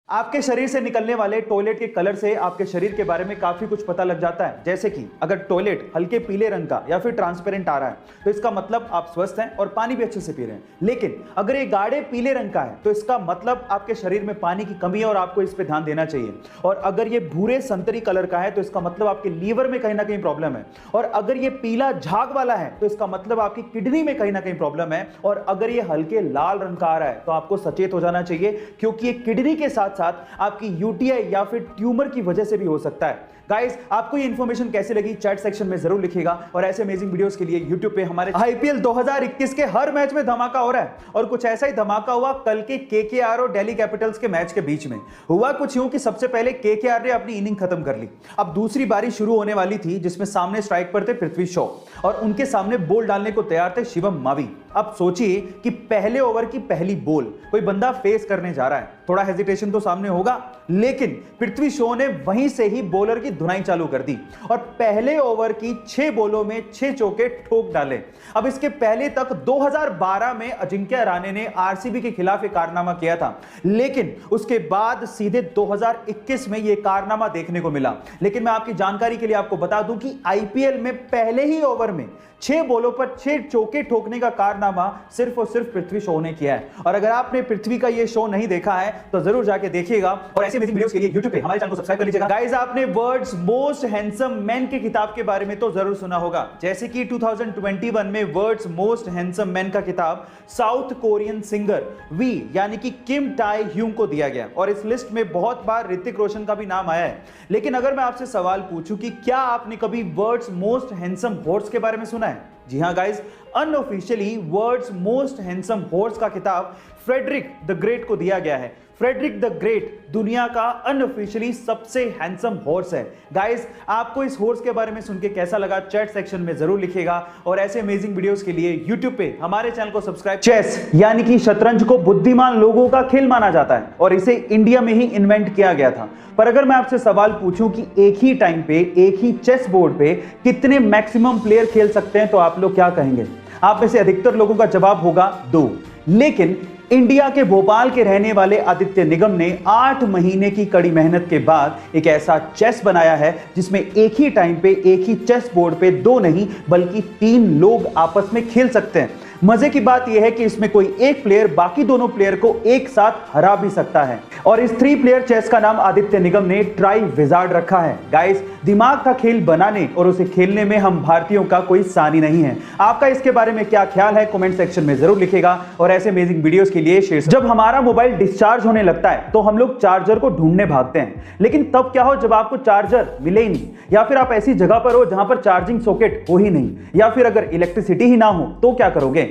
आपके शरीर से निकलने वाले टॉयलेट के कलर से आपके शरीर के बारे में काफी कुछ पता लग जाता है। जैसे कि अगर टॉयलेट हल्के पीले रंग का या फिर ट्रांसपेरेंट आ रहा है तो इसका मतलब आप स्वस्थ हैं और पानी भी अच्छे से पी रहे हैं। लेकिन अगर ये गाढ़े पीले रंग का है तो इसका मतलब आपके शरीर में पानी की कमी है और आपको इस पे ध्यान देना चाहिए। और अगर ये भूरे संतरी कलर का है तो इसका मतलब आपके लीवर में कहीं ना कहीं प्रॉब्लम है। और अगर ये पीला झाग वाला है तो इसका मतलब आपकी किडनी में कहीं ना कहीं प्रॉब्लम है। और अगर ये हल्के लाल रंग का आ रहा है तो आपको सचेत हो जाना चाहिए, क्योंकि ये किडनी के साथ साथ आपकी यूटीआई या फिर ट्यूमर की वजह से भी हो सकता है। गाइस, आपको ये इंफॉर्मेशन कैसी लगी चैट सेक्शन में जरूर लिखिएगा। और ऐसे अमेजिंग वीडियोस के लिए यूट्यूब पे हमारे आईपीएल 2021 के हर मैच में धमाका हो रहा है। और कुछ ऐसा ही धमाका हुआ कल के केकेआर और दिल्ली कैपिटल्स के मैच के बीच में। हुआ कुछ यूं कि सबसे पहले केकेआर ने अपनी इनिंग खत्म कर ली। अब दूसरी बारी शुरू होने वाली थी, जिसमें सामने स्ट्राइक पर थे पृथ्वी शॉ और उनके सामने बॉल डालने को तैयार थे शिवम मावी। अब सोचिए कि पहले ओवर की पहली बॉल कोई बंदा फेस करने जा रहा है, थोड़ा हेजिटेशन तो सामने होगा, लेकिन पृथ्वी शॉ ने वहीं से ही बॉलर की धुनाई चालू कर दी और पहले ओवर की 6 बॉलों में 6 चौके ठोक डाले। अब इसके पहले तक 2012 में अजिंक्य रहाणे ने आरसीबी के खिलाफ एक कारनामा किया था, लेकिन उसके बाद सीधे 2021 में यह कारनामा देखने को मिला। लेकिन मैं आपकी जानकारी के लिए आपको बता दूं कि आईपीएल में पहले ही ओवर में 6 बॉलों पर 6 चौके ठोकने का कारनामा सिर्फ और सिर्फ पृथ्वी शॉ ने किया है। और अगर आपने पृथ्वी का ये शो नहीं देखा है तो जरूर जाके देखिएगा। और ऐसे अमेजिंग वीडियोस के लिए YouTube पे हमारे चैनल को सब्सक्राइब कर लीजिएगा। गाइस, आपने वर्ल्ड्स मोस्ट हैंडसम मैन के किताब के बारे में तो जरूर सुना होगा। जैसे कि 2021 में वर्ल्ड्स मोस्ट हैंडसम मैन का किताब साउथ कोरियन सिंगर वी यानी कि किम टाई ह्यूंग को दिया गया और इस लिस्ट में बहुत बार ऋतिक रोशन का भी नाम आया है। लेकिन अगर मैं आपसे सवाल पूछूं कि क्या आपने कभी वर्ल्ड्स मोस्ट हैंडसम हॉर्स के बारे में सुना है? जी हां guys, unofficially world's most handsome horse का किताब फ्रेडरिक द ग्रेट को दिया गया है। फ्रेडरिक द ग्रेट दुनिया का अनऑफिशियली सबसे हैंडसम हॉर्स है। गाइस, आपको इस हॉर्स के बारे में सुन के कैसा लगा चैट सेक्शन में जरूर लिखिएगा। और ऐसे अमेजिंग वीडियोस के लिए YouTube पे हमारे चैनल को सब्सक्राइब। चेस यानी कि शतरंज को बुद्धिमान लोगों का खेल माना जाता है और इसे इंडिया में ही इन्वेंट किया गया था। पर अगर मैं आपसे सवाल पूछूं कि एक ही टाइम पे एक ही चेस बोर्ड पे कितने मैक्सिमम प्लेयर खेल सकते हैं तो आप लोग क्या कहेंगे? आप में से अधिकतर लोगों का जवाब होगा 2। लेकिन इंडिया के भोपाल के रहने वाले आदित्य निगम ने 8 महीने की कड़ी मेहनत के बाद एक ऐसा चेस बनाया है जिसमें एक ही टाइम पे एक ही चेस बोर्ड पे 2 नहीं बल्कि 3 लोग आपस में खेल सकते हैं। मजे की बात यह है कि इसमें कोई एक प्लेयर बाकी दोनों प्लेयर को एक साथ हरा भी सकता है। और इस 3 प्लेयर चेस का नाम आदित्य निगम ने ट्राई विजार्ड रखा है। गाइस, दिमाग का खेल बनाने और उसे खेलने में हम भारतीयों का कोई सानी नहीं है। आपका इसके बारे में क्या ख्याल है कमेंट सेक्शन में जरूर लिखेगा। और ऐसे अमेजिंग वीडियोस के लिए शेयर। जब हमारा मोबाइल डिस्चार्ज होने लगता है तो हम लोग चार्जर को ढूंढने भागते हैं, लेकिन तब क्या हो जब आपको चार्जर मिले ही नहीं, या फिर आप ऐसी जगह पर हो जहां पर चार्जिंग सॉकेट हो ही नहीं, या फिर अगर इलेक्ट्रिसिटी ही ना हो तो क्या करोगे?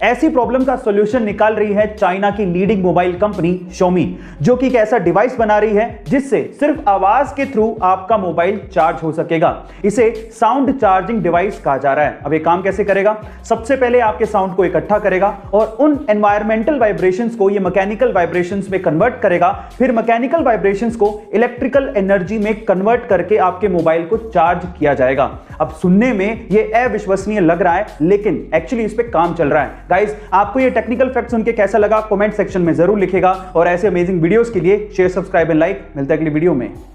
ऐसी प्रॉब्लम का सॉल्यूशन निकाल रही है चाइना की लीडिंग मोबाइल कंपनी Xiaomi, जो कि एक ऐसा डिवाइस बना रही है जिससे सिर्फ आवाज के थ्रू आपका मोबाइल चार्ज हो सकेगा। इसे साउंड चार्जिंग डिवाइस कहा जा रहा है। अब ये काम कैसे करेगा? सबसे पहले आपके साउंड को इकट्ठा करेगा और उन एनवायरमेंटल वाइब्रेशंस को ये मैकेनिकल वाइब्रेशंस में कन्वर्ट करेगा, फिर मैकेनिकल वाइब्रेशंस को इलेक्ट्रिकल एनर्जी में कन्वर्ट करके आपके मोबाइल को चार्ज किया जाएगा। अब सुनने में ये अविश्वसनीय लग रहा है, लेकिन एक्चुअली इस पे काम चल रहा है। गाइस, आपको ये टेक्निकल फैक्ट सुन के कैसा लगा कमेंट सेक्शन में जरूर लिखेगा। और ऐसे अमेजिंग वीडियोस के लिए शेयर, सब्सक्राइब एंड लाइक। मिलते हैं अगली वीडियो में।